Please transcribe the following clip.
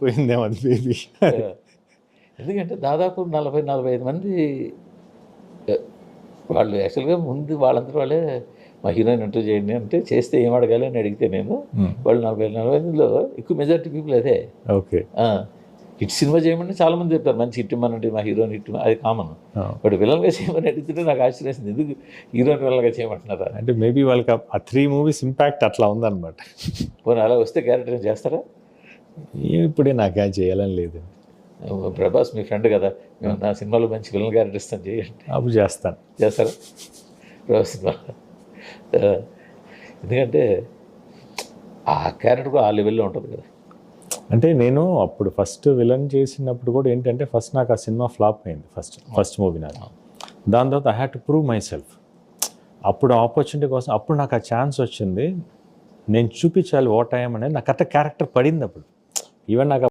పోయిందేమో అది బేబీ. ఎందుకంటే దాదాపు 40-45 మంది వాళ్ళు యాక్చువల్గా ముందు వాళ్ళందరూ వాళ్ళే మా హీరోయిన్ ఇంటర్వ్యూ చేయండి అంటే చేస్తే ఏం అడగాలి అని అడిగితే నేను వాళ్ళు 40-45లో ఎక్కువ మెజారిటీ పీపుల్ అదే. ఓకే. హిట్ సినిమా చేయమని చాలామంది చెప్తారు, మంచి హిట్ ఇమ్మనండి మా హీరోయిన్ హిట్ అది కామన్. బట్ విలన్గా చేయమని అడిగితే నాకు ఆశ్చర్యేసింది, ఎందుకు హీరోయిన్ విలన్గా చేయమంటున్నారా అంటే మేబీ వాళ్ళకి ఆ 3 మూవీస్ ఇంపాక్ట్ అట్లా ఉందన్నమాట. పోనీ అలా వస్తే క్యారెక్టర్ చేస్తారా? ఇప్పుడే నాకేం చేయాలని లేదు. ప్రభాస్ మీ ఫ్రెండ్ కదా, మేము నా సినిమాలో మంచి విలన్ క్యారెక్టర్ ఇస్తాను చేయండి, అప్పుడు చేస్తాను. చేస్తారా ప్రభాస్ సినిమా? ఎందుకంటే ఆ క్యారెక్టర్ కూడా ఆ లెవెల్లో ఉంటుంది కదా. అంటే నేను అప్పుడు ఫస్ట్ విలన్ చేసినప్పుడు కూడా ఏంటంటే ఫస్ట్ నాకు ఆ సినిమా ఫ్లాప్ అయింది, ఫస్ట్ మూవీ నాకు. దాని తర్వాత I had to prove my self. అప్పుడు ఆపర్చునిటీ కోసం అప్పుడు నాకు ఆ ఛాన్స్ వచ్చింది, నేను చూపించాలి వాట్ ఐఎమ్ అనేది. నాకు కరెక్ట్ క్యారెక్టర్ పడింది అప్పుడు. ఈవెన్ నాకు